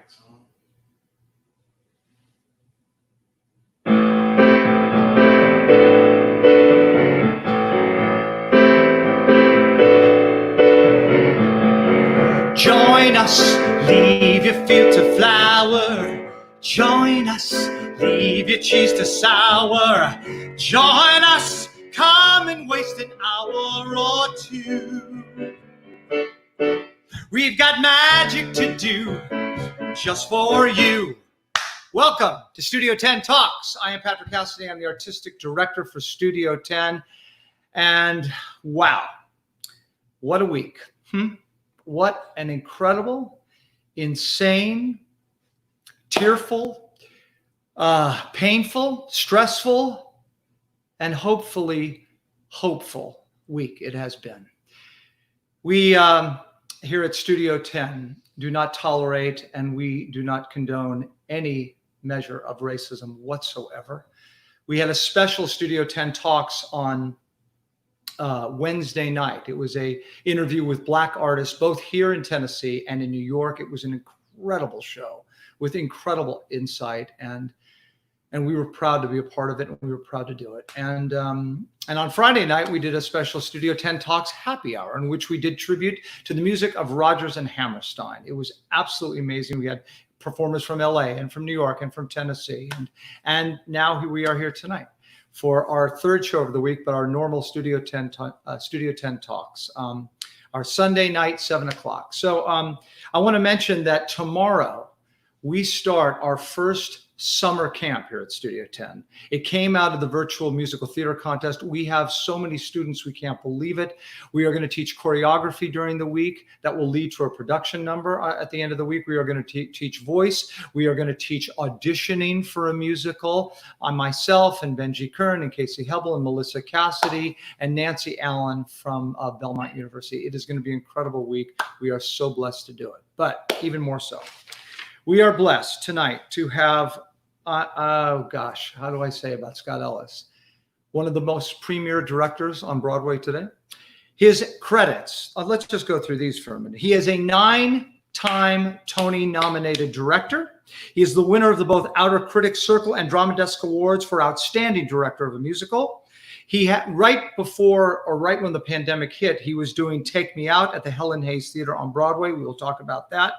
Excellent. Join us, leave your field to flower. Join us, leave your cheese to sour. Join us, come and waste an hour or two. We've got magic to do just for you. Welcome to Studio Tenn Talks. I am Patrick Cassidy. I'm the Artistic Director for Studio Tenn. And wow, what a week. What an incredible, insane, tearful, painful, stressful, and hopefully hopeful week it has been. We here at Studio Tenn do not tolerate and we do not condone any measure of racism whatsoever. We had a special Studio Tenn Talks on Wednesday night. It was a interview with Black artists, both here in Tennessee and in New York. It was an incredible show with incredible insight, and we were proud to be a part of it, and we were proud to do it. And on Friday night, we did a special Studio Tenn Talks happy hour in which we did tribute to the music of Rodgers and Hammerstein. It was absolutely amazing. We had performers from LA and from New York and from Tennessee, and now we are here tonight for our third show of the week, but our normal Studio Tenn Talks, our Sunday night, 7 o'clock. So I want to mention that tomorrow we start our first summer camp here at Studio Tenn. It came out of the virtual musical theater contest. We have so many students, we can't believe it. We are going to teach choreography during the week that will lead to a production number at the end of the week. We are going to teach voice. We are going to teach auditioning for a musical. Myself and Benji Kern and Casey Hebel and Melissa Cassidy and Nancy Allen from Belmont University. It is going to be an incredible week. We are so blessed to do it, but even more so, we are blessed tonight to have oh gosh, how do I say about Scott Ellis? One of the most premier directors on Broadway today. His credits, let's just go through these for a minute. He is a 9-time Tony-nominated director. He is the winner of the both Outer Critics Circle and Drama Desk Awards for Outstanding Director of a Musical. He had, right when the pandemic hit, he was doing Take Me Out at the Helen Hayes Theater on Broadway. We will talk about that.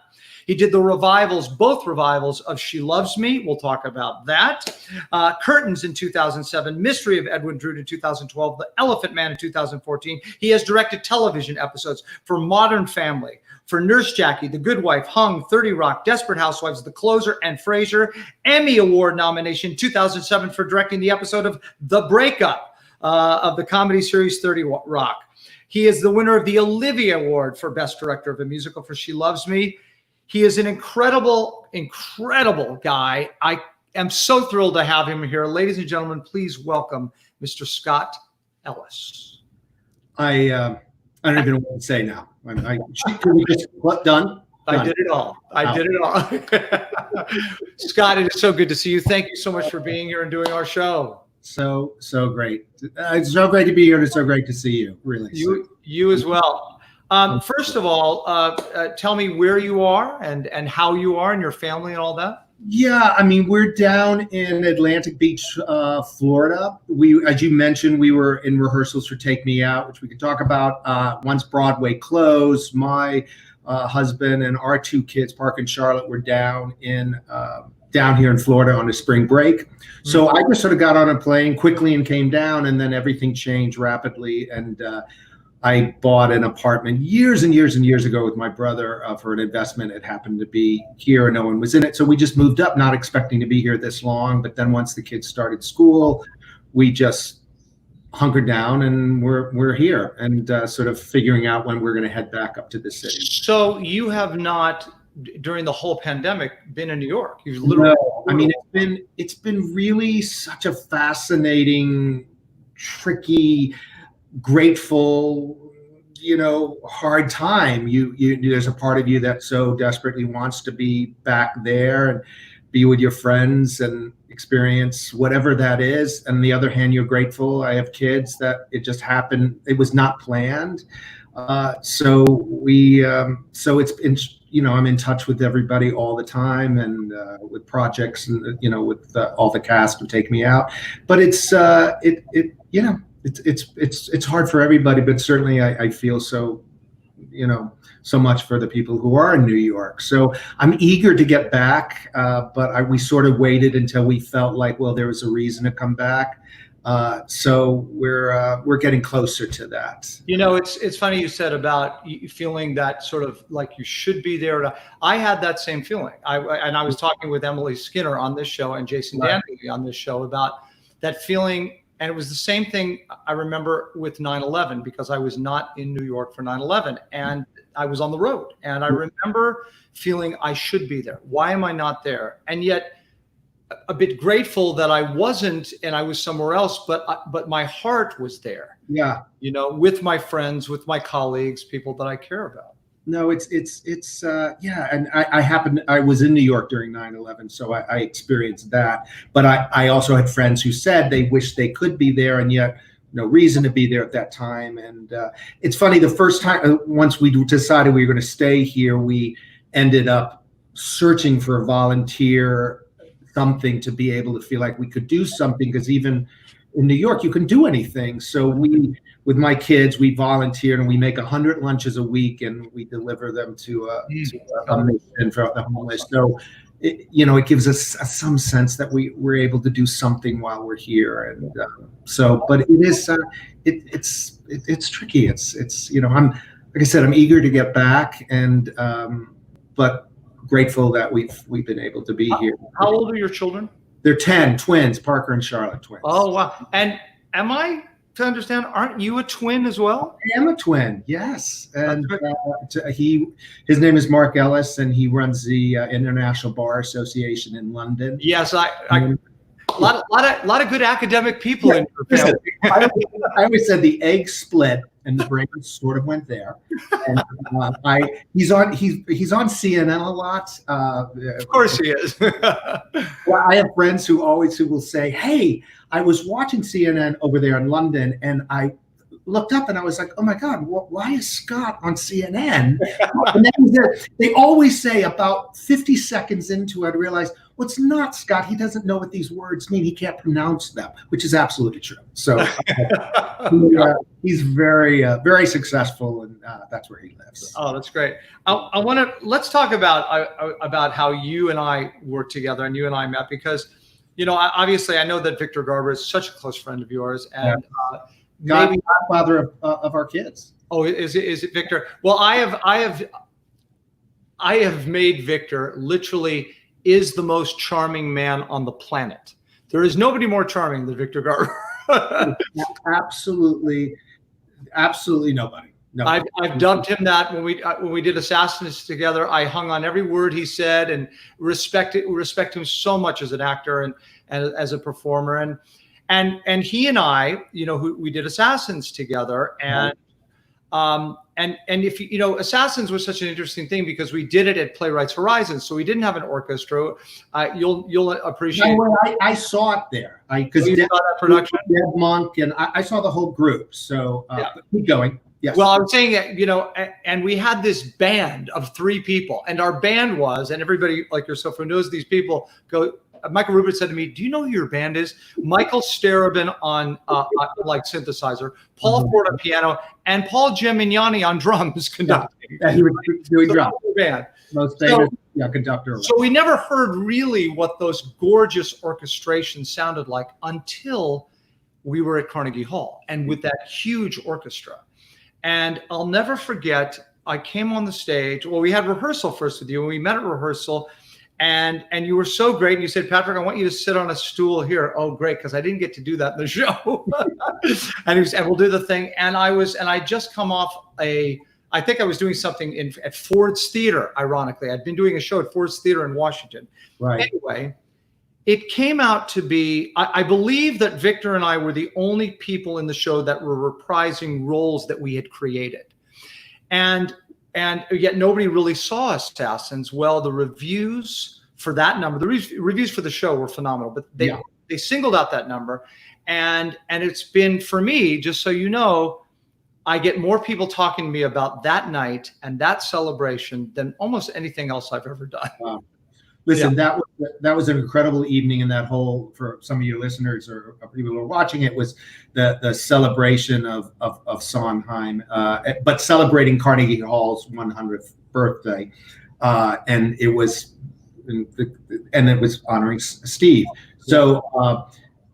He did the revivals, both revivals of She Loves Me. We'll talk about that. Curtains in 2007, Mystery of Edwin Drood in 2012, The Elephant Man in 2014. He has directed television episodes for Modern Family, for Nurse Jackie, The Good Wife, Hung, 30 Rock, Desperate Housewives, The Closer, and Frasier. Emmy Award nomination 2007 for directing the episode of The Breakup of the comedy series 30 Rock. He is the winner of the Olivia Award for Best Director of a Musical for She Loves Me. He is an incredible, incredible guy. I am so thrilled to have him here. Ladies and gentlemen, please welcome Mr. Scott Ellis. I don't even know what to say now. Done. I did it all. I did it all. Scott, it is so good to see you. Thank you so much for being here and doing our show. So great. It's so great to be here, and it's so great to see you. Really. You as well. First of all, tell me where you are and how you are and your family and all that. Yeah, I mean, we're down in Atlantic Beach, Florida. As you mentioned, we were in rehearsals for Take Me Out, which we could talk about. Once Broadway closed, my husband and our two kids, Park and Charlotte, were down here in Florida on a spring break. So I just sort of got on a plane quickly and came down, and then everything changed rapidly. And I bought an apartment years and years and years ago with my brother for an investment. It happened to be here and no one was in it. So we just moved up, not expecting to be here this long. But then once the kids started school, we just hunkered down and we're here and sort of figuring out when we're going to head back up to the city. So you have not, during the whole pandemic, been in New York? You've literally. No, I mean, it's been really such a fascinating, tricky, grateful, hard time. There's a part of you that so desperately wants to be back there and be with your friends and experience whatever that is. And on the other hand, you're grateful. I have kids that it just happened. It was not planned. So it's I'm in touch with everybody all the time, and with projects, and with all the cast who take me out. But it's it's hard for everybody, but certainly I feel so so much for the people who are in New York. So I'm eager to get back, but we sort of waited until we felt like, well, there was a reason to come back. So we're getting closer to that. It's funny you said about feeling that sort of like you should be there. I had that same feeling. I was talking with Emily Skinner on this show and Jason Danby on this show about that feeling. And it was the same thing I remember with 9/11, because I was not in New York for 9/11 and I was on the road. And I remember feeling I should be there. Why am I not there? And yet a bit grateful that I wasn't and I was somewhere else, but my heart was there. Yeah. With my friends, with my colleagues, people that I care about. No, it's yeah. And I was in New York during 9/11, so I experienced that. But I also had friends who said they wish they could be there, and yet no reason to be there at that time. And it's funny, the first time, once we decided we were going to stay here, we ended up searching for a volunteer something to be able to feel like we could do something, because even in New York, you can do anything. So with my kids, we volunteered, and we make 100 lunches a week, and we deliver them to a mission for the homeless. So, it gives us some sense that we're able to do something while we're here. And but it is, it's tricky. I'm, like I said, I'm eager to get back, and but grateful that we've been able to be here. How old are your children? They're 10, twins, Parker and Charlotte, twins. Oh, wow. And am I to understand, aren't you a twin as well? I am a twin, yes. And his name is Mark Ellis, and he runs the International Bar Association in London. Yes, a lot of good academic people in your family. I always said the egg split and the brain sort of went there. And he's on CNN a lot. Of course he is. Well, I have friends who will say, "Hey, I was watching CNN over there in London, and I looked up and I was like, oh my God, why is Scott on CNN?" And then they always say about 50 seconds into it, I realized, well, it's not Scott. He doesn't know what these words mean. He can't pronounce them, which is absolutely true. So he's very, very successful, and that's where he lives. Oh, that's great. Let's talk about how you and I worked together and you and I met, because, obviously I know that Victor Garber is such a close friend of yours, and godfather of our kids. Oh, is it Victor? Well, I have made Victor literally is the most charming man on the planet. There is nobody more charming than Victor Garber. Absolutely nobody. No. I've dubbed him that when we did Assassins together. I hung on every word he said and respect him so much as an actor and as a performer. And he and I, we did Assassins together, and if Assassins was such an interesting thing because we did it at Playwrights Horizon, so we didn't have an orchestra. You'll appreciate. I saw it there. Because you saw that production, Deb Monk, and I saw the whole group. So keep going. Yes. Well, I'm saying that, and we had this band of 3 people, and our band was, and everybody like yourself who knows these people go. Michael Rubin said to me, "Do you know who your band is?" Michael Starobin on like synthesizer, Paul Ford on piano, and Paul Gemignani on drums conducting. Yeah, he was doing drums. Band. Most famous conductor. So we never heard really what those gorgeous orchestrations sounded like until we were at Carnegie Hall and with that huge orchestra. And I'll never forget, I came on the stage. Well, we had rehearsal first with you, and we met at rehearsal. And you were so great. And you said, "Patrick, I want you to sit on a stool here." Oh, great, because I didn't get to do that in the show. and we'll do the thing. And I just come off I think I was doing something at Ford's Theater. Ironically, I'd been doing a show at Ford's Theater in Washington. Right. Anyway, it came out to be, I believe that Victor and I were the only people in the show that were reprising roles that we had created. And yet nobody really saw Assassins. Well, the reviews for that number, the reviews for the show were phenomenal, but they singled out that number. And it's been, for me, just so you know, I get more people talking to me about that night and that celebration than almost anything else I've ever done. Wow. Listen, that was an incredible evening, and that whole, for some of your listeners or people who are watching it, was the celebration of Sondheim, but celebrating Carnegie Hall's 100th birthday, and it was honoring Steve. So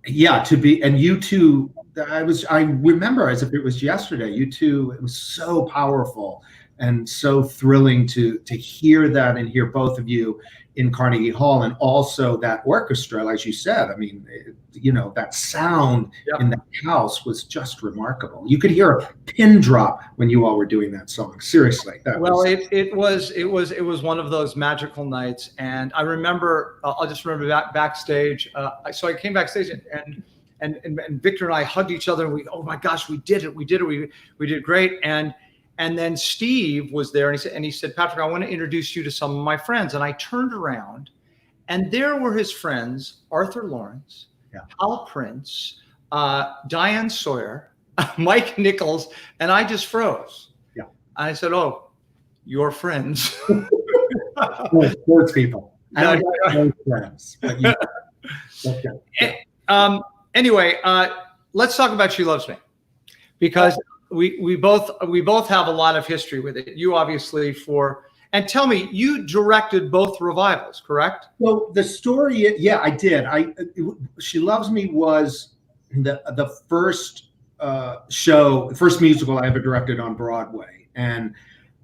and you two, I remember as if it was yesterday. You two, it was so powerful and so thrilling to hear that and hear both of you in Carnegie Hall, and also that orchestra, as you said. I mean, that sound in that house was just remarkable. You could hear a pin drop when you all were doing that song. Seriously. It was one of those magical nights, and I remember. I'll just remember backstage. So I came backstage, and Victor and I hugged each other, and we, oh my gosh, we did it, we did great, and then Steve was there, and he said, Patrick, I want to introduce you to some of my friends. And I turned around, and there were his friends, Arthur Lawrence, Hal Prince, Diane Sawyer, Mike Nichols, and I just froze. Yeah. I said, oh, your friends. Those people. I don't have friends. Okay. Anyway, let's talk about She Loves Me, because we both have a lot of history with it. You obviously and tell me, you directed both revivals, correct? Well, the story, I did. She Loves Me was the first first musical I ever directed on Broadway, and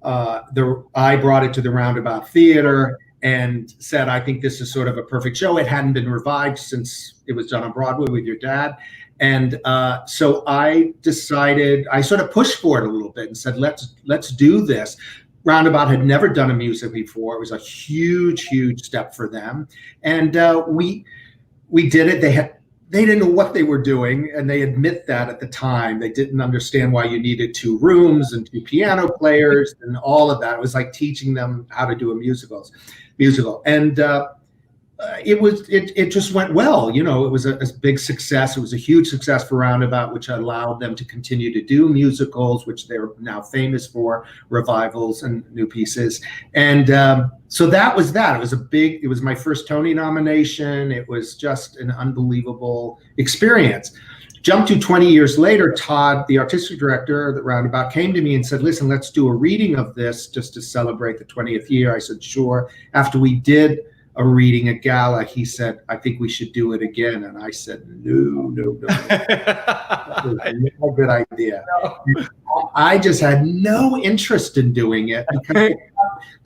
I brought it to the Roundabout Theater and said, I think this is sort of a perfect show. It hadn't been revived since it was done on Broadway with your dad. And so I decided, I sort of pushed for it a little bit and said, let's do this. Roundabout had never done a musical before. It was a huge step for them. And we did it. They didn't know what they were doing, and they admit that at the time. They didn't understand why you needed 2 rooms and 2 piano players and all of that. It was like teaching them how to do a musical. And it just went well. It was a big success. It was a huge success for Roundabout, which allowed them to continue to do musicals, which they're now famous for, revivals and new pieces. And so that was that. It was my first Tony nomination. It was just an unbelievable experience. Jump to 20 years later, Todd, the artistic director at Roundabout, came to me and said, listen, let's do a reading of this just to celebrate the 20th year. I said, sure. After we did a reading, a gala, he said, I think we should do it again. And I said, no. That was not a good idea. No. I just had no interest in doing it because,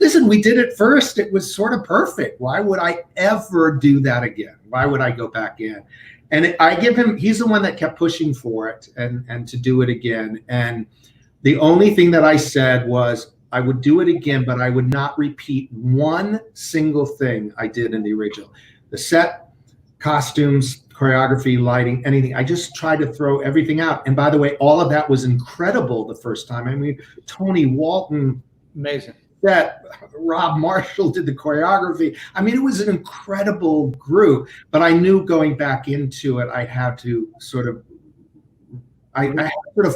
listen, we did it first. It was sort of perfect. Why would I ever do that again? Why would I go back in? And I give him, he's the one that kept pushing for it and to do it again. And the only thing that I said was, I would do it again, but I would not repeat one single thing I did in the original. The set, costumes, choreography, lighting, anything. I just tried to throw everything out. And by the way, all of that was incredible the first time. I mean, Tony Walton. Amazing. That Rob Marshall did the choreography. I mean, it was an incredible group, but I knew going back into it, I had to sort of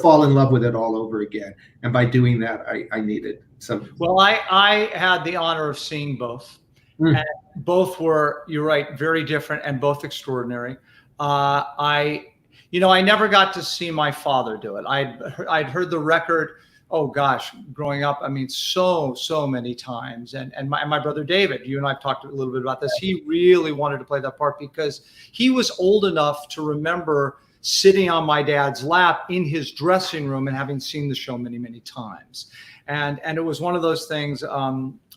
fall in love with it all over again. And by doing that, I needed some. Well, I had the honor of seeing both. And both were, you're right, very different and both extraordinary. I never got to see my father do it. I'd heard the record, oh gosh, growing up, I mean, so many times. And my brother David, you and I have talked a little bit about this. He really wanted to play that part because he was old enough to remember sitting on my dad's lap in his dressing room and having seen the show many times. And it was one of those things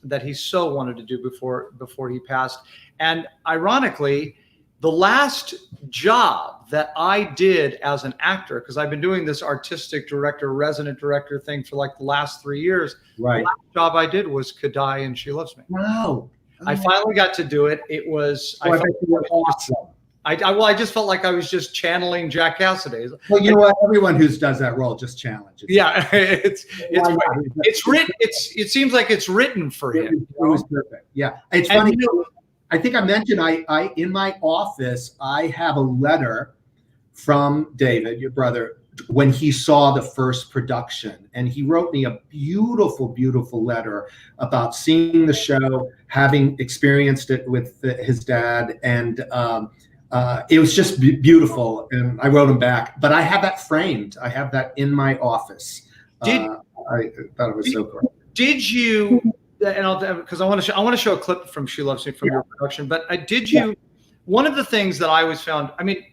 that he so wanted to do before he passed. And ironically, the last job that I did as an actor, because I've been doing this artistic director, resident director thing for like the last 3 years. Right. The last job I did was Kadai and She Loves Me. Wow. I finally got to do it. It was, I bet you were awesome. I just felt like I was just channeling Jack Cassidy. Well, you know what? Everyone who does that role just challenges. Yeah, it's written. It seems like it's written for him. It was perfect. Yeah, it's funny. I think I mentioned I in my office I have a letter from David, your brother, when he saw the first production, and he wrote me a beautiful, beautiful letter about seeing the show, having experienced it with his dad, and it was just beautiful. And I wrote him back, but I have that framed. I have that in my office. I thought it was so cool. Did you? And because I want to show a clip from "She Loves Me" from your production, but did you? Yeah. One of the things that I always found, I mean,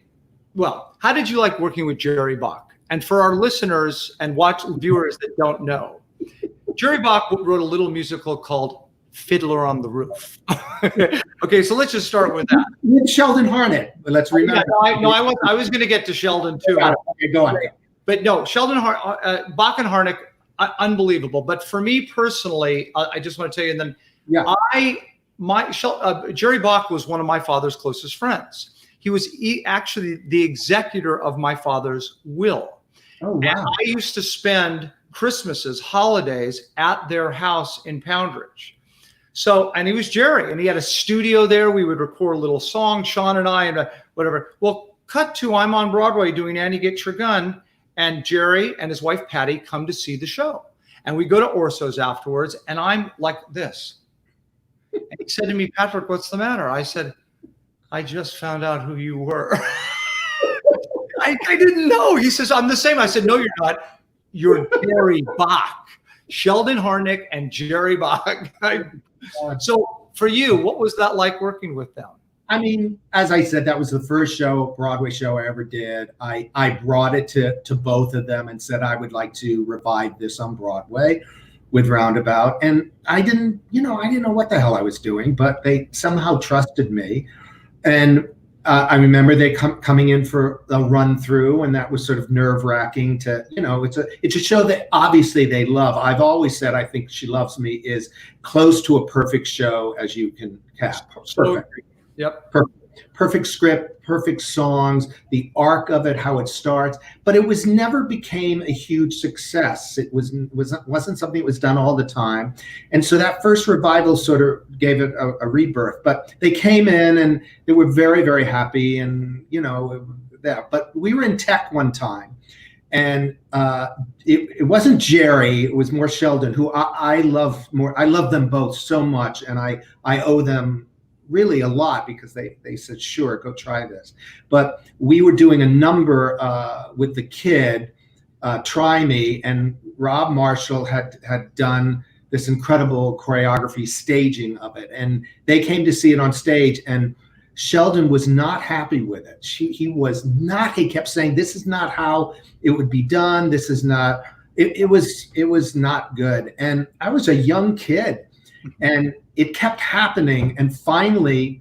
well, how did you like working with Jerry Bach? And for our listeners and viewers that don't know, Jerry Bach wrote a little musical called Fiddler on the Roof. Okay, so let's just start with that. With Sheldon Harnick. Let's remember. Yeah, I was going to get to Sheldon too. Okay, go on. But no, Bach and Harnick, unbelievable. But for me personally, I just want to tell you, and then Jerry Bach was one of my father's closest friends. He was actually the executor of my father's will. Oh, wow. And I used to spend Christmases, holidays at their house in Poundridge. So, and he was Jerry, and he had a studio there. We would record a little song, Sean and I, and whatever. Well, cut to, I'm on Broadway doing Annie Get Your Gun, and Jerry and his wife Patty come to see the show. And we go to Orso's afterwards, and I'm like this. And he said to me, Patrick, what's the matter? I said, I just found out who you were. I didn't know. He says, I'm the same. I said, no, you're not. You're Jerry Bach. Sheldon Harnick and Jerry Bach. So for you, what was that like working with them? I mean, as I said, that was the first Broadway show I ever did. I brought it to both of them and said I would like to revive this on Broadway with Roundabout. And I didn't know what the hell I was doing, but they somehow trusted me. And I remember they coming in for a run through, and that was sort of nerve wracking to, it's a show that obviously they love. I've always said, I think She Loves Me is close to a perfect show as you can have. Perfect. Yep. Perfect script, perfect songs, the arc of it, how it starts, but it never became a huge success. It wasn't something that was done all the time. And so that first revival sort of gave it a rebirth, but they came in and they were very, very happy, and but we were in Tech one time, and it wasn't Jerry, it was more Sheldon, who I love more. I love them both so much, and I owe them really a lot, because they said, sure, go try this. But we were doing a number with the kid, Try Me, and Rob Marshall had done this incredible choreography staging of it, and they came to see it on stage, and Sheldon was not happy with it. He was not. He kept saying, this is not how it would be done. This is not, it was not good. And I was a young kid, and it kept happening. And finally,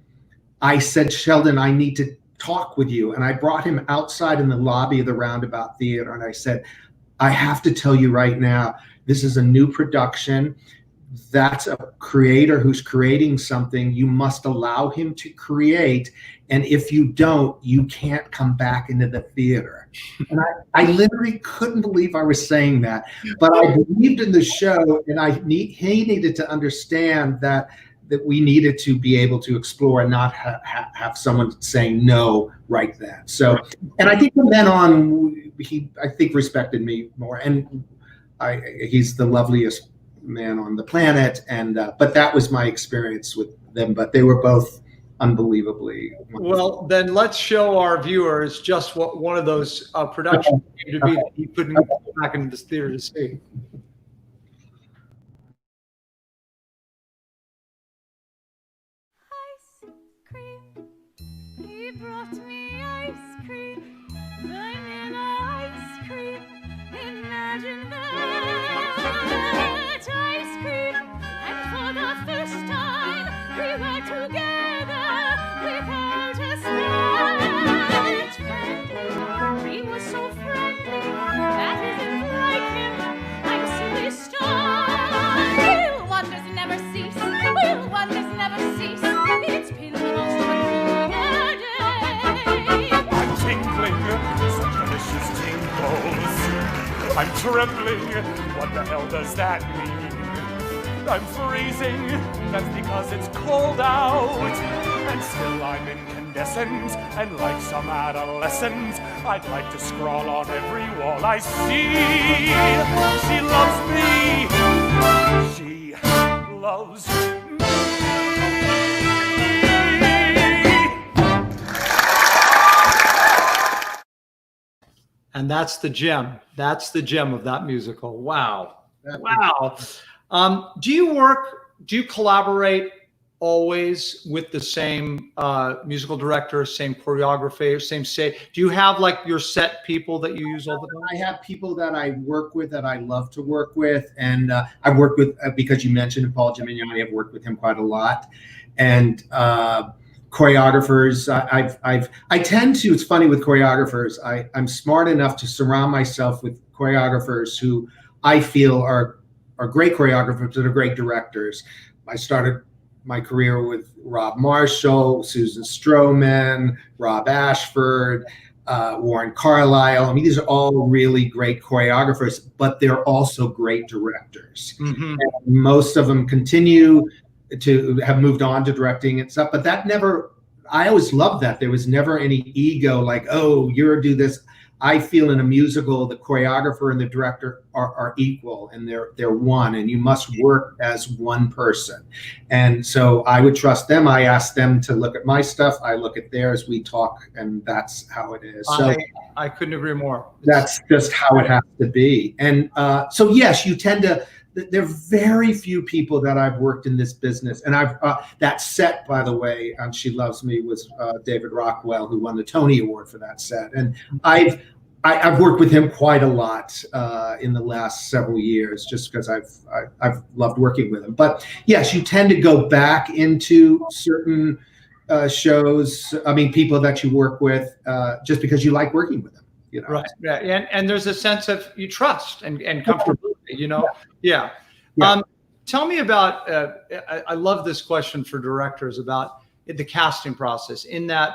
I said, Sheldon, I need to talk with you. And I brought him outside in the lobby of the Roundabout Theater. And I said, I have to tell you right now, this is a new production. That's a creator who's creating something. You must allow him to create. And if you don't, you can't come back into the theater. And I literally couldn't believe I was saying that. But I believed in the show, and he needed to understand that we needed to be able to explore and not have someone saying no right then. So, and I think from then on, he respected me more. And he's the loveliest man on the planet. And but that was my experience with them. But they were both unbelievably wonderful. Well, then let's show our viewers just what one of those productions came to be that you couldn't go back into this theater to see. Ice cream, he brought me ice cream, vanilla ice cream, imagine that ice cream, and for the first time we were together without a start. He was so friendly, that isn't like him, I'm silly star. Will wonders never cease, will wonders never cease, it's been almost a day. I'm tingling, such delicious tingles. I'm trembling, what the hell does that mean? I'm freezing, that's because it's cold out, and still I'm in condition incandescent, and like some adolescent, I'd like to scrawl on every wall I see. She loves me. She loves me. And that's the gem. That's the gem of that musical. Wow. Wow. Do you collaborate always with the same musical director, same choreographer, same say? Do you have like your set people that you use all the time? I have people that I work with that I love to work with. And I've worked with, because you mentioned Paul Gimignani, I've worked with him quite a lot. And choreographers, I tend to, it's funny with choreographers, I'm smart enough to surround myself with choreographers who I feel are great choreographers that are great directors. I started my career with Rob Marshall, Susan Stroman, Rob Ashford, Warren Carlyle. I mean, these are all really great choreographers, but they're also great directors. Mm-hmm. And most of them continue to have moved on to directing and stuff, but that never, I always loved that. There was never any ego like, oh, you're do this. I feel in a musical, the choreographer and the director are equal, and they're one, and you must work as one person. And so I would trust them. I ask them to look at my stuff. I look at theirs. We talk, and that's how it is. So I couldn't agree more. That's just how it has to be. And so yes, you tend to. There are very few people that I've worked in this business, and I've that set, by the way, on She Loves Me was David Rockwell, who won the Tony Award for that set, and I've worked with him quite a lot in the last several years, just because I've loved working with him. But yes, you tend to go back into certain shows. I mean, people that you work with, just because you like working with them. You know? Right. Yeah. And there's a sense of you trust and comfortability, you know? Yeah. Tell me about, I love this question for directors about the casting process, in that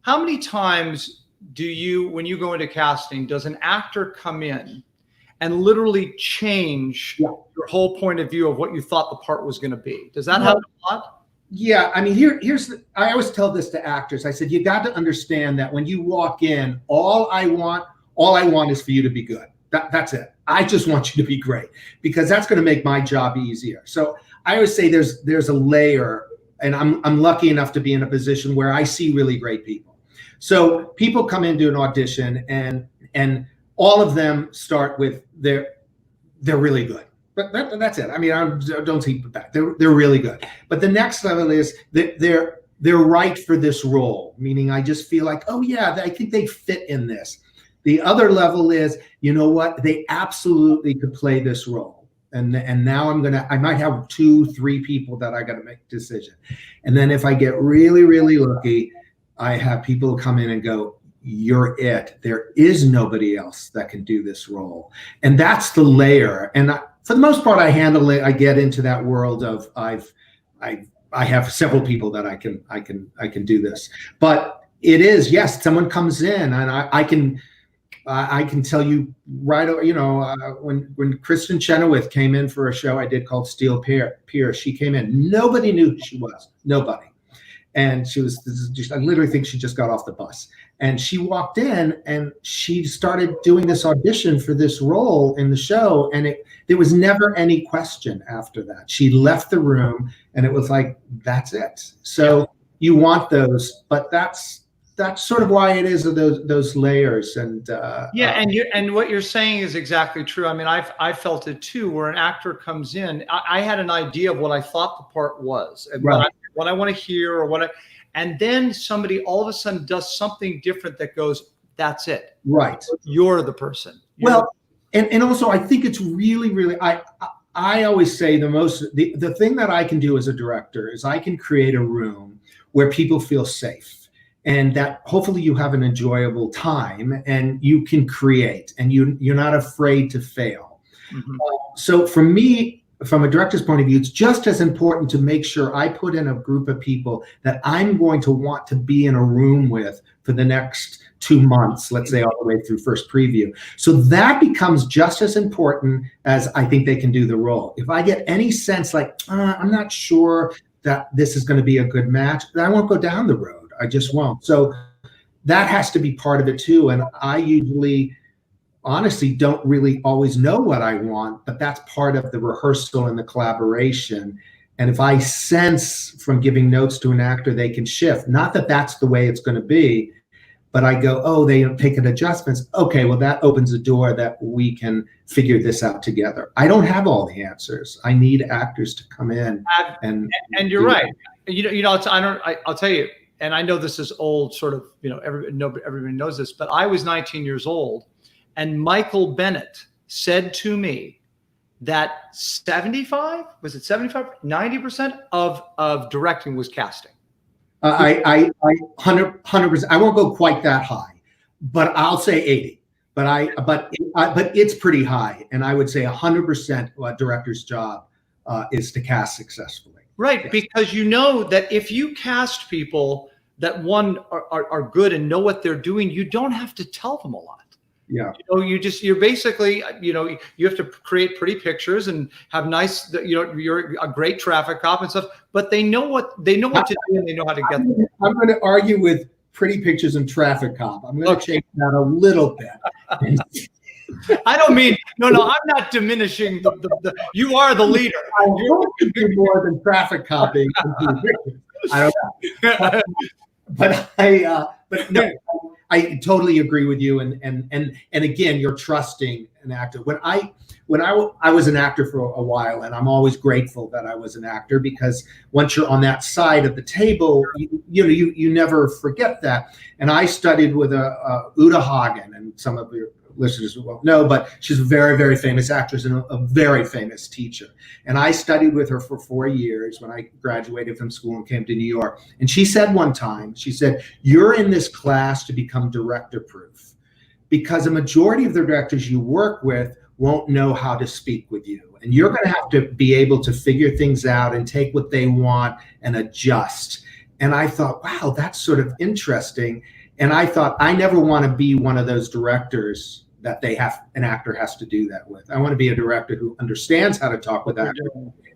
how many times do you, when you go into casting, does an actor come in and literally change your whole point of view of what you thought the part was going to be? Does that happen a lot? Yeah, I mean, here's I always tell this to actors. I said, you got to understand that when you walk in, all I want is for you to be good. That's it. I just want you to be great, because that's going to make my job easier. So I always say there's a layer, and I'm lucky enough to be in a position where I see really great people. So people come into an audition, and all of them start with they're really good. But that's it. I mean, don't take it back. They're really good. But the next level is that they're right for this role, meaning I just feel like, oh yeah, I think they fit in this. The other level is, you know what, they absolutely could play this role. And now I might have 2-3 people that I got to make a decision. And then if I get really, really lucky, I have people come in and go, you're it. There is nobody else that can do this role. And that's the layer. And for the most part, I handle it. I get into that world of I have several people that I can do this. But it is, yes, someone comes in, and I can tell you right, you know, when Kristen Chenoweth came in for a show I did called Steel Pier, she came in. Nobody knew who she was. Nobody. And she was, I literally think she just got off the bus. And she walked in and she started doing this audition for this role in the show. And there was never any question after that. She left the room and it was like, that's it. So you want those, but that's sort of why it is those layers. And and what you're saying is exactly true. I mean, I felt it too, where an actor comes in. I had an idea of what I thought the part was, and what I want to hear, or and then somebody all of a sudden does something different that goes, that's it. Right. You're the person. And also I think it's really, really, I always say the thing that I can do as a director is I can create a room where people feel safe, and that hopefully you have an enjoyable time and you can create, and you're not afraid to fail. Mm-hmm. So for me, from a director's point of view, it's just as important to make sure I put in a group of people that I'm going to want to be in a room with for the next 2 months, let's say all the way through first preview. So that becomes just as important as I think they can do the role. If I get any sense like, I'm not sure that this is going to be a good match, then I won't go down the road. I just won't. So that has to be part of it too. And I usually, honestly, don't really always know what I want, but that's part of the rehearsal and the collaboration. And if I sense from giving notes to an actor, they can shift. Not that that's the way it's going to be, but I go, oh, they take an adjustments. Okay, well, that opens a door that we can figure this out together. I don't have all the answers. I need actors to come in and you're right. I'll tell you, and I know this is old, sort of, everybody knows this, but I was 19 years old, and Michael Bennett said to me that 90% of directing was casting. I 100%. I won't go quite that high, but I'll say 80. But it's pretty high, and I would say 100% a director's job is to cast successfully. Right, yes. Because you know that if you cast people that are good and know what they're doing, you don't have to tell them a lot. Yeah. You're basically, you have to create pretty pictures and have nice, you're a great traffic cop and stuff, but they know what to do and they know how to get them. I'm going to argue with pretty pictures and traffic cop. I'm going to change that a little bit. I don't mean, no, I'm not diminishing you are the leader. I hope you do more than traffic copying. I don't know. But no, I totally agree with you. And again, you're trusting an actor. When I was an actor for a while, and I'm always grateful that I was an actor, because once you're on that side of the table, you never forget that. And I studied with Uta Hagen, and some of your listeners will know, but she's a very, very famous actress and a very famous teacher. And I studied with her for 4 years when I graduated from school and came to New York. And she said one time, you're in this class to become director proof, because a majority of the directors you work with won't know how to speak with you. And you're going to have to be able to figure things out and take what they want and adjust. And I thought, wow, that's sort of interesting. And I thought, I never want to be one of those directors that an actor has to do that with. I want to be a director who understands how to talk with actors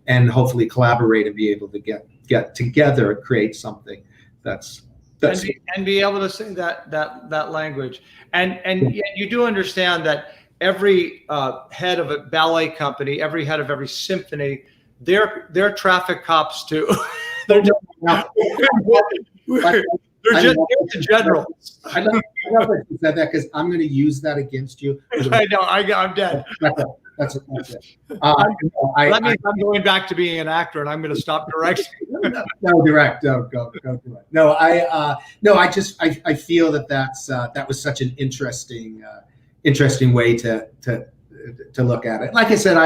and hopefully collaborate and be able to get together and create something that's and be able to say that language. And you do understand that every head of a ballet company, every head of every symphony, they're traffic cops too. They're just generals. I love that you said that, because I'm going to use that against you. I know. I'm dead. That's it. That means I'm going back to being an actor, and I'm going to stop directing. No, direct. No, go do it. No, I feel that was such an interesting way to look at it. Like I said,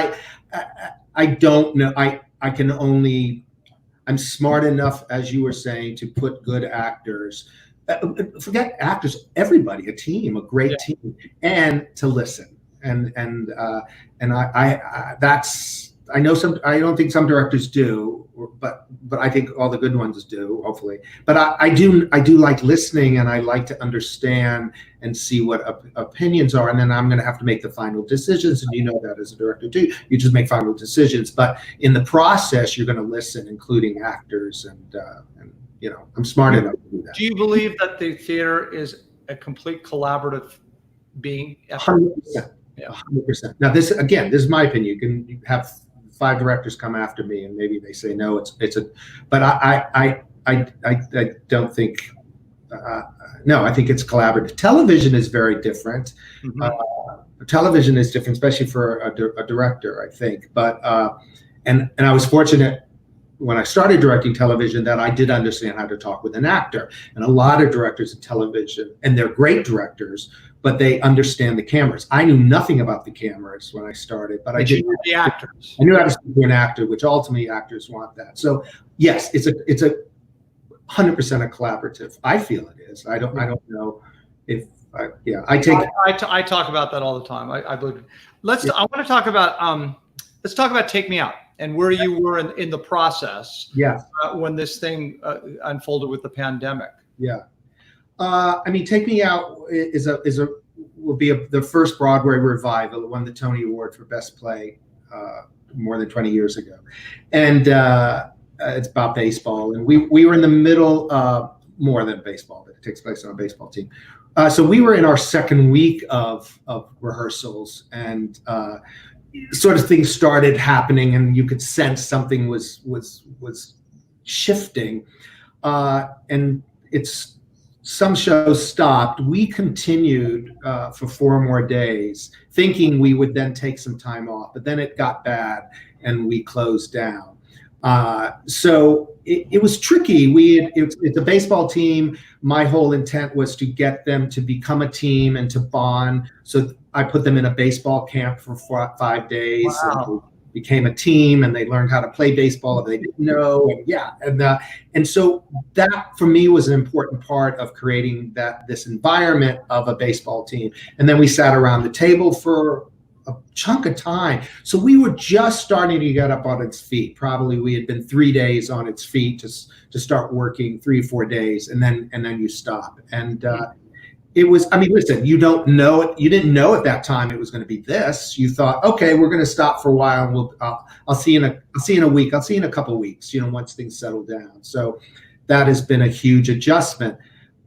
I don't know. I'm smart enough, as you were saying, to put good actors, forget actors, everybody, a team, a great team, and to listen. I know I don't think some directors do, but I think all the good ones do, hopefully. But I do like listening, and I like to understand and see what opinions are, and then I'm going to have to make the final decisions. And you know that as a director too, you just make final decisions. But in the process, you're going to listen, including actors, and I'm smart enough to do that. Do you believe that the theater is a complete collaborative being? 100%. Yeah, 100%. Now, this is my opinion. You can have 5 directors come after me, and maybe they say no. But I don't think. No, I think it's collaborative. Television is very different. Mm-hmm. Television is different, especially for a director, I think. But and I was fortunate when I started directing television that I did understand how to talk with an actor. And a lot of directors in television, and they're great directors, but they understand the cameras. I knew nothing about the cameras when I started, but I did the actors. I knew how to speak to an actor, which ultimately actors want that. So yes, it's a 100% a collaborative. I feel it is. I don't know if I talk about that all the time. I believe. I want to talk about let's talk about Take Me Out and where you were in the process. Yeah. When this thing unfolded with the pandemic. Yeah. Take Me Out will be the first Broadway revival. It won the Tony Award for Best Play more than 20 years ago, and it's about baseball. And we were in the middle. more than baseball, but it takes place on a baseball team. So we were in our second week of rehearsals, and sort of things started happening, and you could sense something was shifting. And some shows stopped. We continued for 4 more days, thinking we would then take some time off, but then it got bad and we closed down. So it was tricky. It's a baseball team. My whole intent was to get them to become a team and to bond. So I put them in a baseball camp for 5 days. Wow. And became a team, and they learned how to play baseball if they didn't know. And so that for me was an important part of creating this environment of a baseball team. And then we sat around the table for a chunk of time. So we were just starting to get up on its feet. Probably we had been 3 days on its feet to start working, 3 or 4 days, and then you stop. And it was, I mean, listen, you don't know it. You didn't know at that time it was going to be this. You thought, okay, we're going to stop for a while, and I'll see you in a week. I'll see you in a couple of weeks, once things settle down. So that has been a huge adjustment.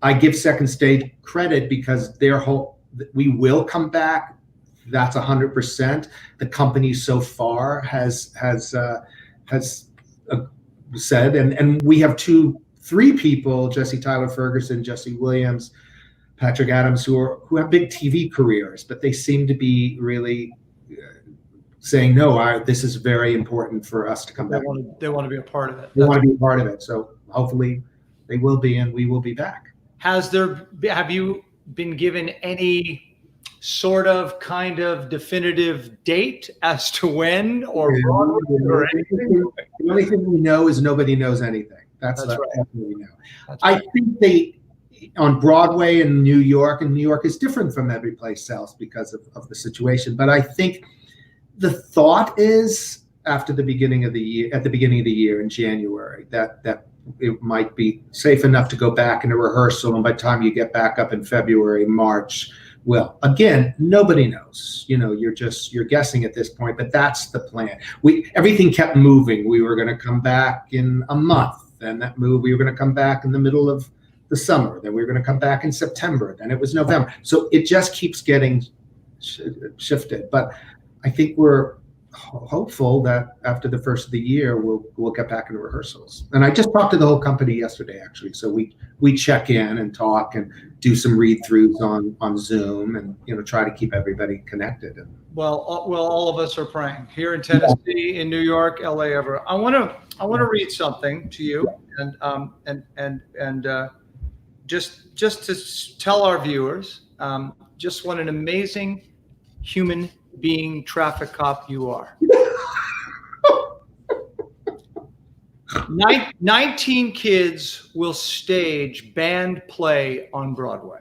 I give Second Stage credit because we will come back. That's 100%. The company so far has said, and we have 3 people, Jesse Tyler Ferguson, Jesse Williams, Patrick Adams, who have big TV careers, but they seem to be really saying, no, this is very important for us to come back. They want to be a part of it. They want to be a part of it. So hopefully they will be, and we will be back. Have you been given any sort of kind of definitive date as to when or anything? The only thing we know is nobody knows anything. That's right. What we know. That's I right. think on Broadway in New York, and New York is different from every place else because of the situation. But I think the thought is at the beginning of the year in January, that it might be safe enough to go back into rehearsal. And by the time you get back up in February, March, well, again, nobody knows. You're guessing at this point, but that's the plan. Everything kept moving. We were going to come back in a month, and we were going to come back in the middle of the summer. Then we were going to come back in September. Then it was November. So it just keeps getting shifted. But I think we're hopeful that after the first of the year, we'll get back into rehearsals. And I just talked to the whole company yesterday, actually. So we check in and talk and do some read-throughs on Zoom, and try to keep everybody connected. Well, all of us are praying here in Tennessee, in New York, LA, ever. I want to read something to you, and just to tell our viewers just what an amazing human being traffic cop you are. 19 kids will stage band play on Broadway.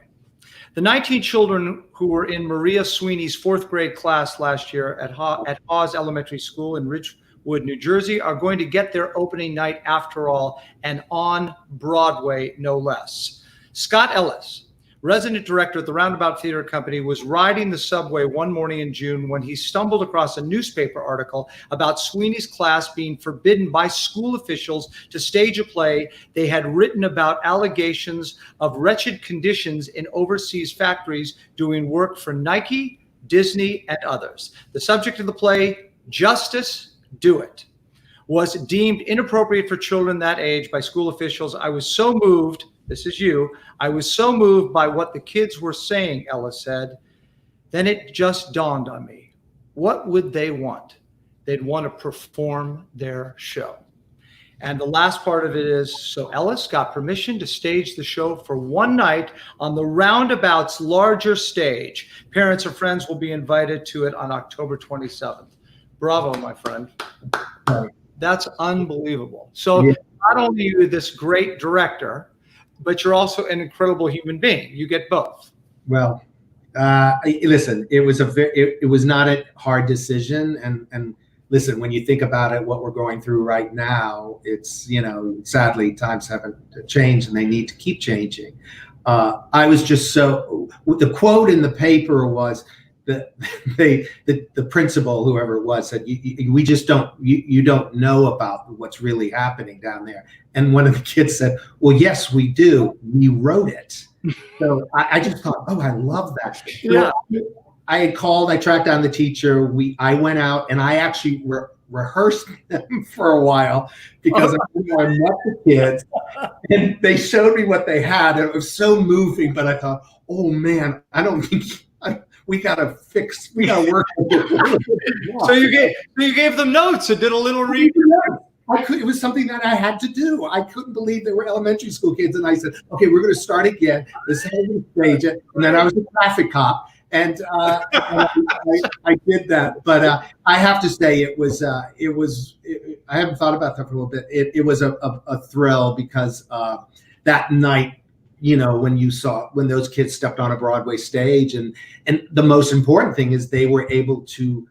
The 19 children who were in Maria Sweeney's 4th grade class last year at Hawes Elementary School in Ridgewood, New Jersey, are going to get their opening night after all, and on Broadway, no less. Scott Ellis, resident director at the Roundabout Theater Company, was riding the subway one morning in June when he stumbled across a newspaper article about Sweeney's class being forbidden by school officials to stage a play they had written about allegations of wretched conditions in overseas factories doing work for Nike, Disney, and others. The subject of the play, Justice, Do It, was deemed inappropriate for children that age by school officials. I was so moved. This is you. I was so moved by what the kids were saying, Ellis said. Then it just dawned on me. What would they want? They'd want to perform their show. And the last part of it is, so Ellis got permission to stage the show for one night on the Roundabout's larger stage. Parents or friends will be invited to it on October 27th. Bravo, my friend. That's unbelievable. So not only are you this great director, but you're also an incredible human being. You get both. Well, listen, it was not a hard decision, and listen, when you think about it, what we're going through right now, it's sadly times haven't changed, and they need to keep changing. I was just the quote in the paper was, the principal, whoever it was, said, we just don't, you don't know about what's really happening down there. And one of the kids said, well, yes, we do. We wrote it. So I just thought, oh, I love that. Yeah. So I had called, I tracked down the teacher. I went out and I actually rehearsed them for a while because I met the kids and they showed me what they had. And it was so moving, but I thought, oh man, I don't think we gotta work. So you gave them notes and did a little read. It was something that I had to do. I couldn't believe they were elementary school kids. And I said, okay, we're going to start again. This is how we stage it. And then I was a traffic cop. And I did that. But I have to say it was I haven't thought about that for a little bit. It was a thrill because that night, when those kids stepped on a Broadway stage, and the most important thing is they were able to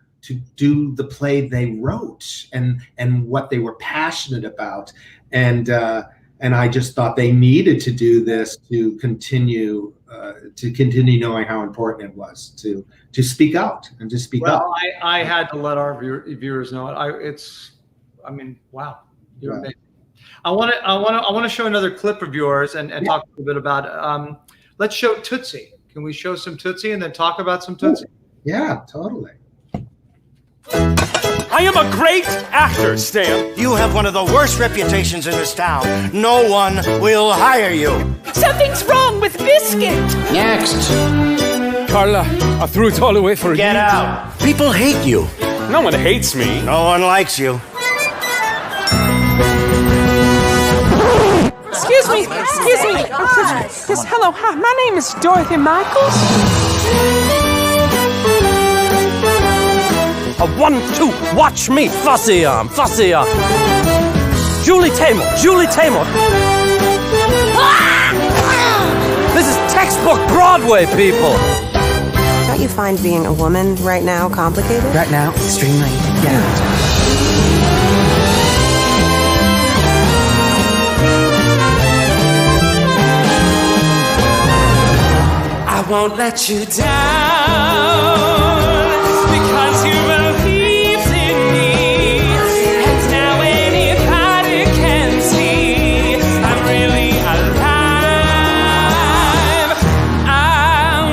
do the play they wrote and what they were passionate about, and I just thought they needed to do this to continue knowing how important it was to speak out and to speak up. Well, I had to let our viewers know it. Wow, you're Right. amazing. I want to show another clip of yours and talk a little bit about it. Let's show Tootsie. Can we show some Tootsie and then talk about some Tootsie? Yeah, totally. I am a great actor, Stan. You have one of the worst reputations in this town. No one will hire you. Something's wrong with Biscuit. Next. Carla, I threw it all away for you. Get out. People hate you. No one hates me. No one likes you. Excuse me. Yes, hello. Hi, my name is Dorothy Michaels. A 1, 2, watch me. Fussy arm. Julie Taymor. This is textbook Broadway, people. Don't you find being a woman right now complicated? Right now, extremely. Yeah. I won't let you down because you believed in me, and now anybody can see I'm really alive. I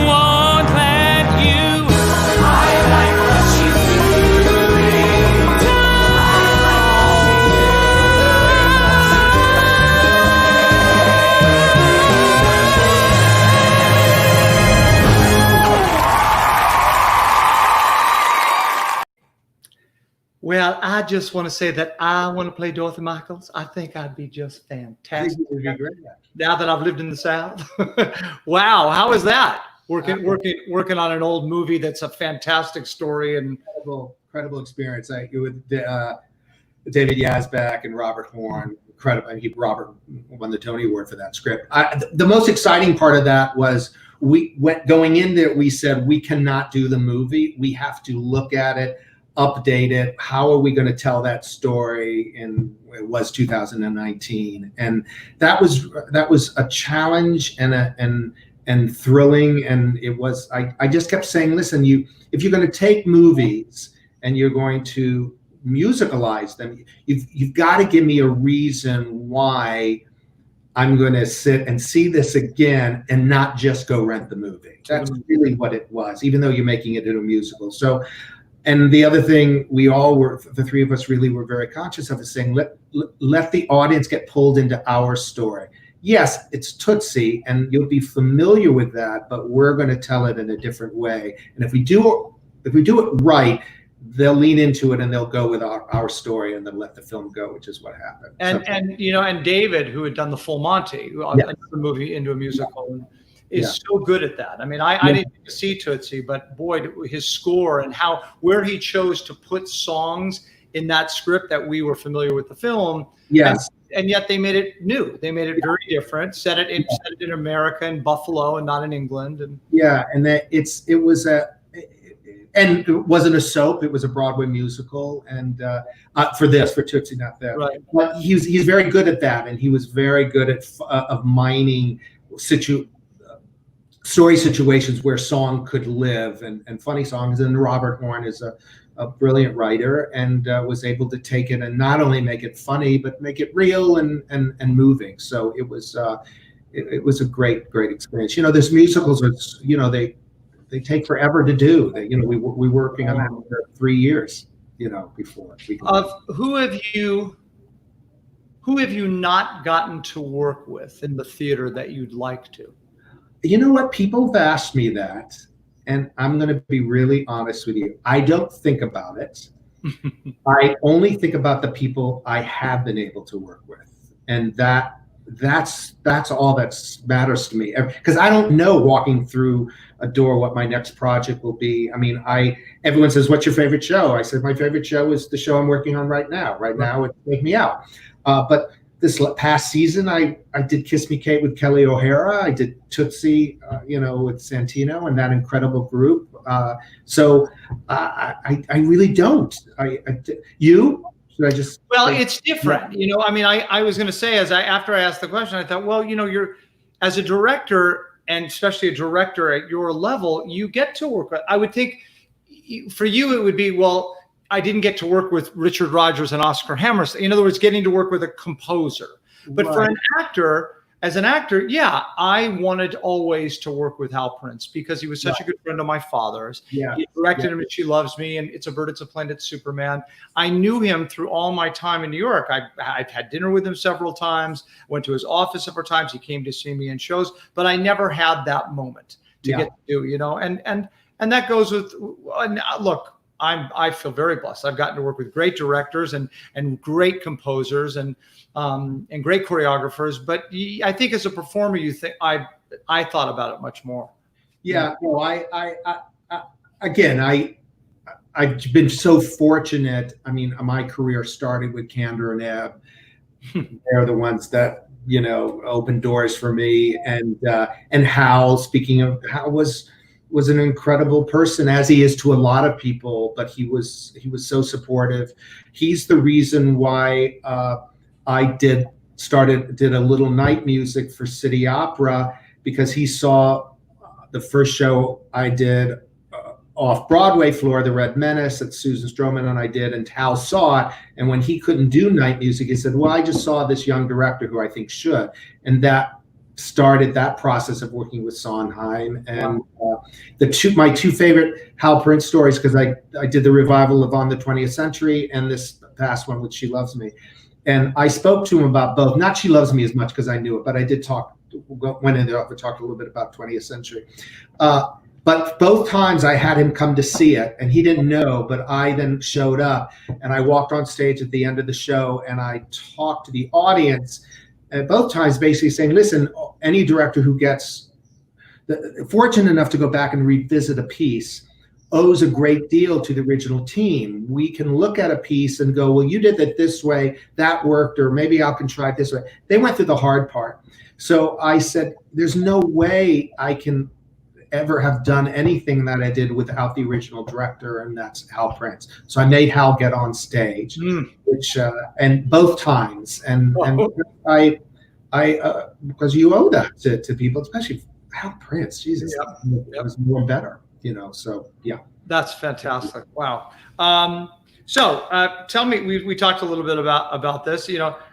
won't let you. I like what you do. Well, I just want to say that I want to play Dorothy Michaels. I think I'd be just fantastic. Now that I've lived in the South. Wow, how is that? Working on an old movie that's a fantastic story and Incredible experience. With David Yazbek and Robert Horn, incredible. And Robert won the Tony Award for that script. The most exciting part of that was going in there. We said we cannot do the movie. We have to look at it, update it. How are we going to tell that story? And it was 2019, and that was a challenge and thrilling. And it was. I just kept saying, listen, if you're going to take movies and you're going to musicalize them, you've got to give me a reason why I'm going to sit and see this again and not just go rent the movie. That's really what it was, even though you're making it into a musical. So, and the other thing the three of us really were very conscious of is saying, let the audience get pulled into our story. Yes, it's Tootsie, and you'll be familiar with that, but we're going to tell it in a different way. And if we do it right, they'll lean into it and they'll go with our story and then let the film go, which is what happened. And David, who had done the Full Monty, the movie into a musical, is so good at that. I mean, I didn't get to see Tootsie, but boy, his score and where he chose to put songs in that script that we were familiar with the film. Yes. And yet they made it new. They made it very different. Set it in America, in Buffalo, and not in England. And and it wasn't a soap; it was a Broadway musical. And for Tootsie, not that. Right. But he's very good at that, and he was very good at of mining story situations where song could live and funny songs. And Robert Horn is a brilliant writer and was able to take it and not only make it funny, but make it real and moving. So it was a great experience. There's musicals, they take forever to do. We were working on that for 3 years, before. Who have you not gotten to work with in the theater that you'd like to? You know what? People have asked me that, and I'm going to be really honest with you. I don't think about it. I only think about the people I have been able to work with, and that's all that matters to me. Because I don't know walking through a door what my next project will be. I mean, everyone says, "What's your favorite show?" I said, "My favorite show is the show I'm working on right now. Right now, it's Take Me Out." But this past season, I did Kiss Me Kate with Kelly O'Hara. I did Tootsie, with Santino and that incredible group. So I really don't. You? Should I just? Well, it's different. I was going to say, after I asked the question, I thought, well, you're as a director, and especially a director at your level, you get to work with. I would think for you, it would be, well, I didn't get to work with Richard Rodgers and Oscar Hammerstein. In other words, getting to work with a composer. But for an actor, as an actor, yeah, I wanted always to work with Hal Prince because he was such a good friend of my father's. Yeah. He directed him in She Loves Me and It's a Bird, It's a Plane, It's Superman. I knew him through all my time in New York. I've had dinner with him several times, went to his office several times. He came to see me in shows, but I never had that moment to get to do, and that goes with, look, I feel very blessed. I've gotten to work with great directors and great composers and great choreographers. But I think as a performer, you think I thought about it much more. Yeah. No. I've been so fortunate. I mean, my career started with Candor and Ebb. They're the ones that opened doors for me. And Hal. Speaking of Hal, was an incredible person, as he is to a lot of people, but he was so supportive. He's the reason why I did a little night music for City Opera, because he saw the first show I did off Broadway floor, The Red Menace, that Susan Stroman and I did, and Hal saw it. And when he couldn't do night music, he said, well, I just saw this young director who I think should. And that started that process of working with Sondheim. And my two favorite Hal Prince stories, because I did the revival of On the 20th Century and this past one with She Loves Me. And I spoke to him about both, not She Loves Me as much because I knew it, but I did went in there and talked a little bit about 20th Century. But both times I had him come to see it, and he didn't know, but I then showed up, and I walked on stage at the end of the show, and I talked to the audience at both times, basically saying, listen, any director who gets fortunate enough to go back and revisit a piece owes a great deal to the original team. We can look at a piece and go, well, you did it this way, that worked, or maybe I can try it this way. They went through the hard part. So I said, there's no way I can ever have done anything that I did without the original director, and that's Hal Prince. So I made Hal get on stage, which and both times, and I because you owe that to people, especially Hal Prince. Jesus, it was more better, So yeah, that's fantastic. Wow. So tell me, we talked a little bit about this.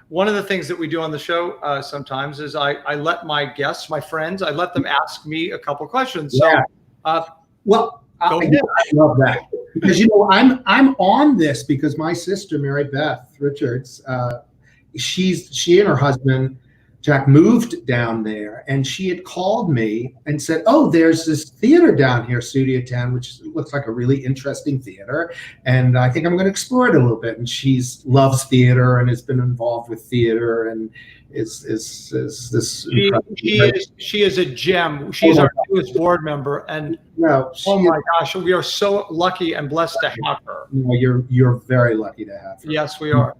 One of the things that we do on the show sometimes is I let my guests, my friends, I let them ask me a couple questions. So, I love that, because I'm on this because my sister Mary Beth Richards, she and her husband Jack moved down there, and she had called me and said, oh, there's this theater down here, Studio Tenn, which looks like a really interesting theater, and I think I'm going to explore it a little bit. And she loves theater and has been involved with theater and is this. She is a gem. She's our newest board member, and oh my gosh, we are so lucky and blessed to have her. You're very lucky to have her. Yes, we are.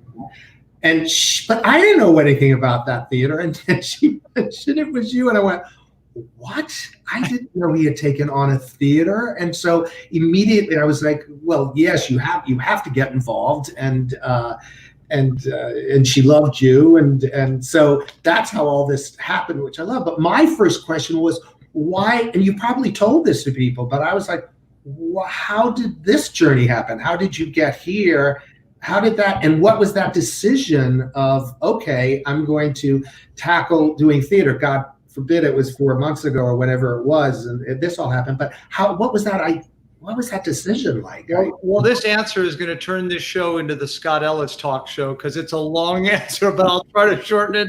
And but I didn't know anything about that theater, and then she mentioned it was you, and I went, what? I didn't know he had taken on a theater. And so immediately I was like, well, yes, you have to get involved, and she loved you, and so that's how all this happened, which I love. But my first question was, why, and you probably told this to people, but I was like, how did this journey happen? How did you get here? How did that, and what was that decision of, okay, I'm going to tackle doing theater? God forbid it was 4 months ago or whatever it was, and this all happened. But what was that decision like? Well, this answer is going to turn this show into the Scott Ellis talk show because it's a long answer, but I'll try to shorten it.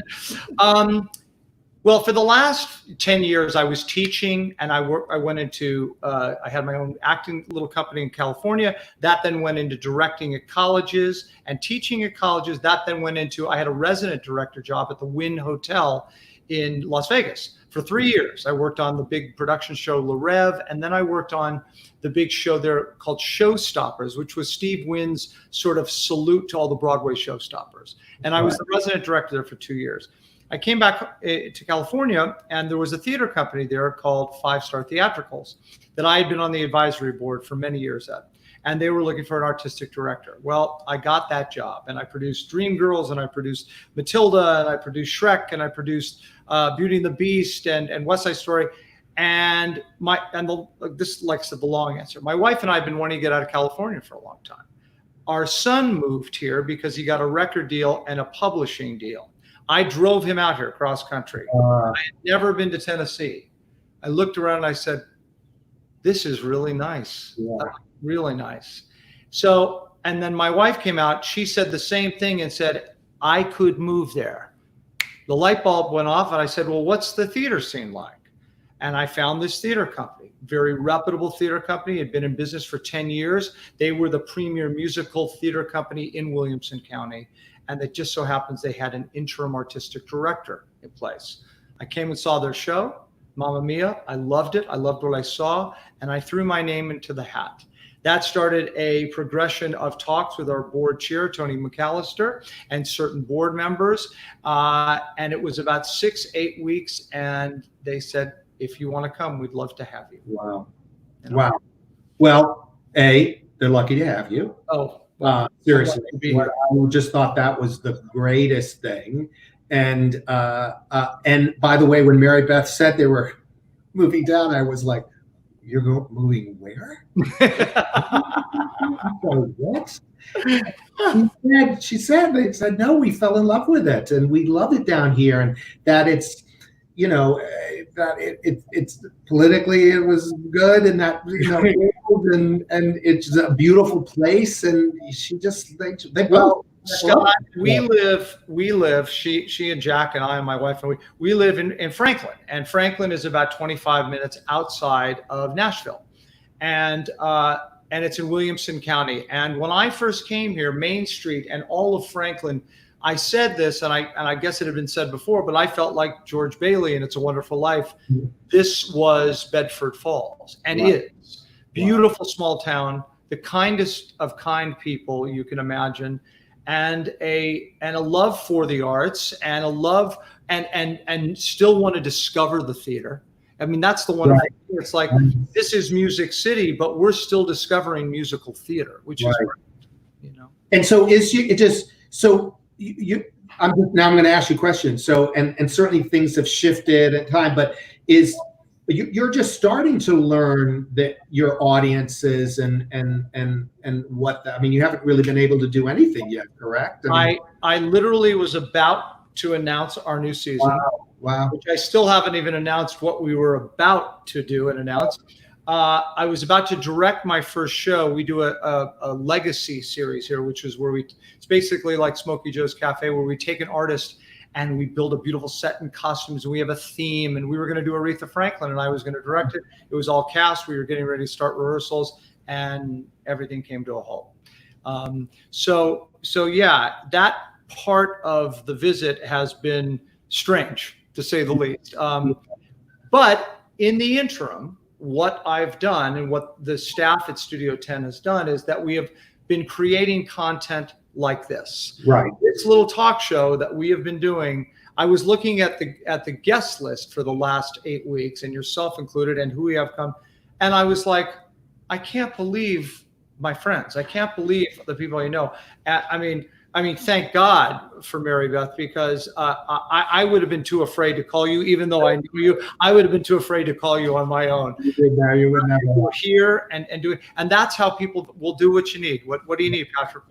Well, for the last 10 years, I was teaching, and I went into, I had my own acting little company in California. That then went into directing at colleges and teaching at colleges. That then went into, I had a resident director job at the Wynn Hotel in Las Vegas for 3 years. I worked on the big production show Le Rêve, and then I worked on the big show there called Showstoppers, which was Steve Wynn's sort of salute to all the Broadway showstoppers. And I was the resident director there for 2 years. I came back to California, and there was a theater company there called 5 Star Theatricals that I had been on the advisory board for many years at, and they were looking for an artistic director. Well, I got that job, and I produced Dreamgirls, and I produced Matilda, and I produced Shrek, and I produced Beauty and the Beast, and West Side Story. And this, like I said, the long answer. My wife and I have been wanting to get out of California for a long time. Our son moved here because he got a record deal and a publishing deal. I drove him out here cross country. I had never been to Tennessee. I looked around and I said, this is really nice. Yeah. Really nice. So, and then my wife came out, she said the same thing and said, I could move there. The light bulb went off and I said, well, what's the theater scene like? And I found this theater company, very reputable theater company, had been in business for 10 years. They were the premier musical theater company in Williamson County. And it just so happens they had an interim artistic director in place. I came and saw their show, Mamma Mia. I loved it. I loved what I saw. And I threw my name into the hat. That started a progression of talks with our board chair, Tony McAllister, and certain board members. And it was about 6-8 weeks. And they said, if you want to come, we'd love to have you. Wow. You know? Wow. Well, they're lucky to have you. Oh. Seriously, I just thought that was the greatest thing. And by the way, when Mary Beth said they were moving down, I was like, "You're moving where?" What? She said, they said, no, we fell in love with it, and we love it down here, and that it's, you know, that it's politically it was good, and that, you know, and it's a beautiful place, and she just they well, Scott, we live. She and Jack and I and my wife and we live in Franklin, and Franklin is about 25 minutes outside of Nashville, and it's in Williamson County. And when I first came here, Main Street and all of Franklin. I said this, and I guess it had been said before, but I felt like George Bailey in It's a Wonderful Life. This was Bedford Falls, and is beautiful small town, the kindest of kind people you can imagine, and a love for the arts, and a love and still want to discover the theater. I mean, that's the one thing. It's like this is Music City, but we're still discovering musical theater, which is great, you know. And so I'm going to ask you questions. So, and certainly things have shifted in time, but you're just starting to learn that your audiences and what, I mean, you haven't really been able to do anything yet, correct? I literally was about to announce our new season. Wow. Which I still haven't even announced what we were about to do and announce. I was about to direct my first show. We do a legacy series here, which is where it's basically like Smokey Joe's Cafe, where we take an artist and we build a beautiful set and costumes, and we have a theme, and we were going to do Aretha Franklin, and I was going to direct it. It was all cast. We were getting ready to start rehearsals, and everything came to a halt. So yeah, that part of the visit has been strange, to say the least. But in the interim, what I've done and what the staff at Studio Tenn has done is that we have been creating content like this. Right. This little talk show that we have been doing. I was looking at the guest list for the last 8 weeks, and yourself included, and who we have come, and I was like, I can't believe my friends. I can't believe the people I know. I mean, I mean, thank God for Mary Beth, because I would have been too afraid to call you, even though I knew you. I would have been too afraid to call you on my own. You would never. We're here and do it, and that's how people will do what you need. What do you need, Patrick?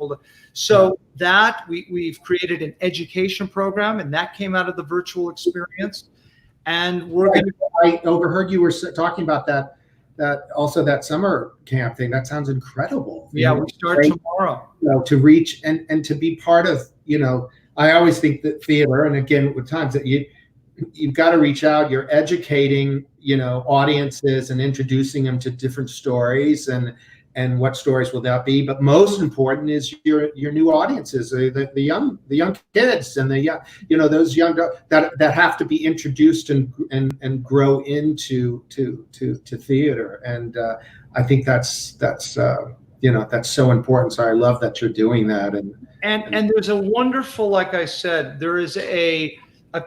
So that we've created an education program, and that came out of the virtual experience, and we're going to. I overheard you were talking about that also that summer camp thing. That sounds incredible. Yeah, we start tomorrow. To reach and to be part of, I always think that theater, and again with times that you've got to reach out. You're educating, audiences and introducing them to different stories and what stories will that be. But most important is your new audiences, the young kids and the young, those young that have to be introduced and grow into to theater. And I think that's so important. So I love that you're doing that. And there's a wonderful, like I said, there is a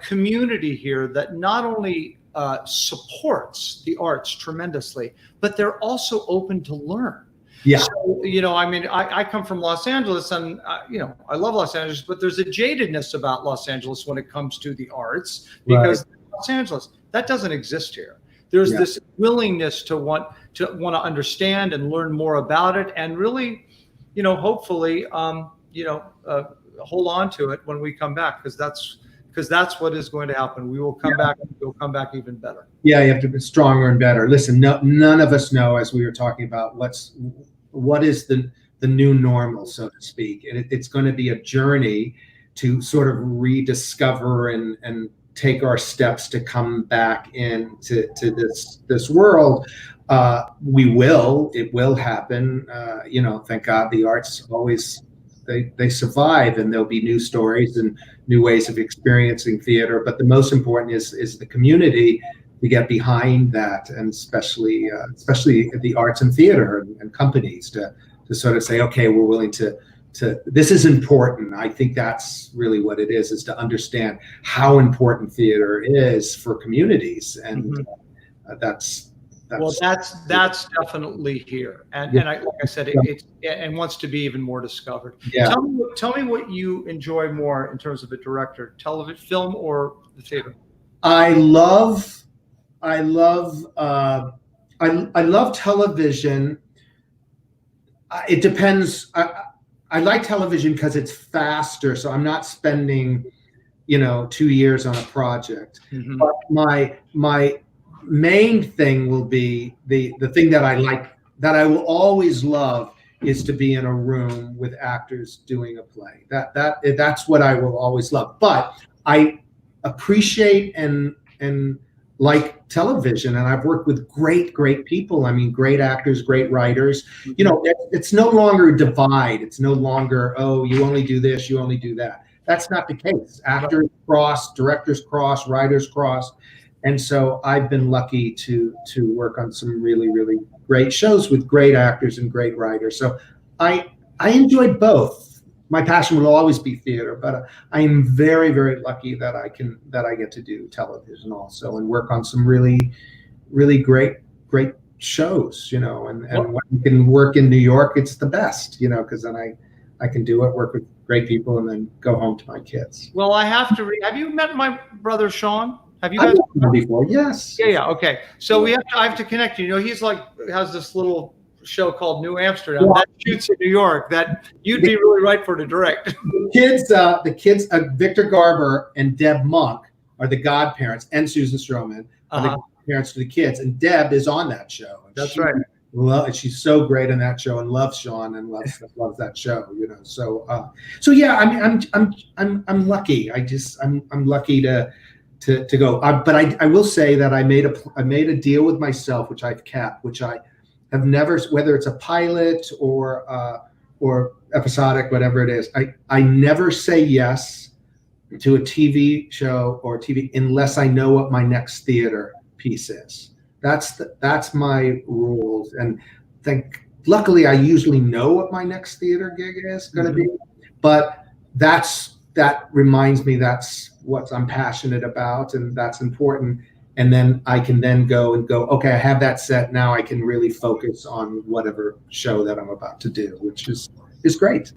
community here that not only supports the arts tremendously, but they're also open to learn. Yeah. So, I mean, I come from Los Angeles, and I love Los Angeles, but there's a jadedness about Los Angeles when it comes to the arts, because Los Angeles, that doesn't exist here. There's this willingness to want to understand and learn more about it, and really, hopefully, hold on to it when we come back, because that's what is going to happen. We will come back, and we'll come back even better. Yeah, you have to be stronger and better. Listen, none of us know, as we were talking about, what is the new normal, so to speak. And it's going to be a journey to sort of rediscover and take our steps to come back into this world. It will happen. Thank God the arts always they survive, and there'll be new stories and new ways of experiencing theater. But the most important is the community to get behind that, and especially the arts and theater and companies to sort of say, okay, we're willing to this is important. I think that's really what it is to understand how important theater is for communities, and that's definitely here, and like I said, it's and wants to be even more discovered. Yeah. Tell me what you enjoy more in terms of a director: television, film, or the theater? I love television. It depends. I like television because it's faster, so I'm not spending 2 years on a project. Mm-hmm. But my main thing will be the thing that I like, that I will always love, is to be in a room with actors doing a play. That's what I will always love. But I appreciate and like television, and I've worked with great people. I mean, great actors, great writers. It's no longer a divide. It's no longer, oh, you only do this, you only do that. That's not the case. Actors cross, directors cross, writers cross. And so I've been lucky to work on some really, really great shows with great actors and great writers. So I enjoyed both. My passion will always be theater, but I am very, very lucky that I get to do television also and work on some really, really great shows. And when you can work in New York, it's the best. Because then I can do it, work with great people, and then go home to my kids. Well, I have to. Have you met my brother Sean? Have you guys met before? Yes. Yeah. Okay. So I have to connect you. He's has this little show called New Amsterdam that shoots in New York that you'd be really right for to direct. The kids, Victor Garber and Deb Monk are the godparents, and Susan Stroman are the parents to the kids. And Deb is on that show. That's right. She's so great in that show, and loves Sean and loves that show. So yeah. I mean, I'm lucky. I'm lucky to go. But I will say that I made a deal with myself, which I've kept, which I have never, whether it's a pilot or episodic, whatever it is, I never say yes to a TV show or TV unless I know what my next theater piece is. That's my rules. And luckily I usually know what my next theater gig is going to be, but that reminds me that's what I'm passionate about, and that's important. And then I can then go, okay, I have that set. Now I can really focus on whatever show that I'm about to do, which is great.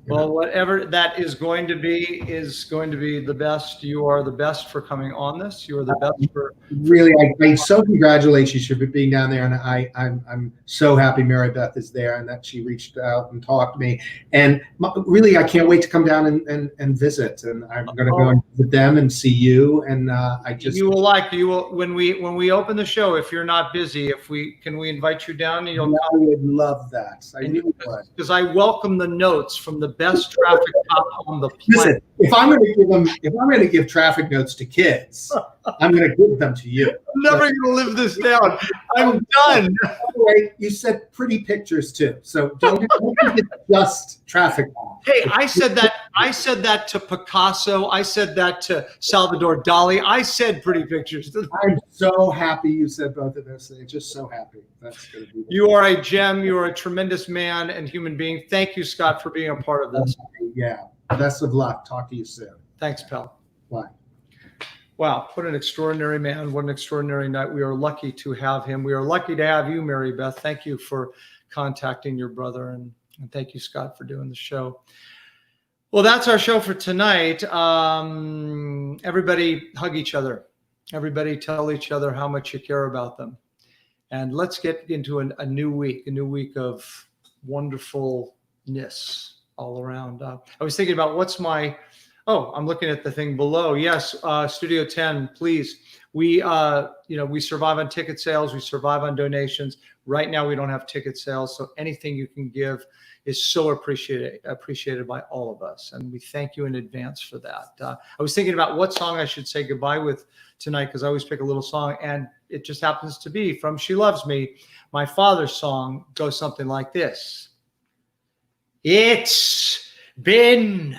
Well, whatever that is going to be the best. You are the best for coming on this. You are the best for really. I so congratulate you for being down there, and I'm so happy Mary Beth is there and that she reached out and talked to me. And really, I can't wait to come down and visit. And I'm going to go and visit them and see you. And you will when we open the show. If you're not busy, can we invite you down? And you'll I would love that. I really would, because I welcome the notes from the best traffic cop on the planet. Listen, if I'm going to give traffic notes to kids, I'm going to give them to you. I'm never going to live this down. I'm done. By the way, you said pretty pictures too, so don't get just traffic. Hey, I said that to Picasso. I said that to Salvador Dali. I said pretty pictures. I'm so happy you said both of those things. Just so happy. That's going to be. You are a gem. You are a tremendous man and human being. Thank you, Scott, for being a part of this. Yeah. Best of luck. Talk to you soon. Thanks, pal. Bye. Wow, what an extraordinary man. What an extraordinary night. We are lucky to have him. We are lucky to have you, Mary Beth. Thank you for contacting your brother. And thank you, Scott, for doing the show. Well, that's our show for tonight. Everybody hug each other. Everybody tell each other how much you care about them. And let's get into a new week of wonderfulness all around. I was thinking about I'm looking at the thing below. Yes, Studio Tenn, please. We survive on ticket sales. We survive on donations. Right now, we don't have ticket sales, so anything you can give is so appreciated by all of us, and we thank you in advance for that. I was thinking about what song I should say goodbye with tonight, because I always pick a little song, and it just happens to be from She Loves Me. My father's song goes something like this. It's been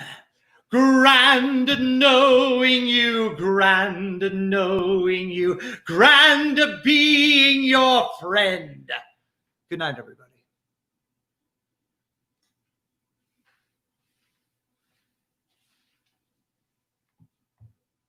grand knowing you, grand knowing you, grand being your friend. Good night, everybody.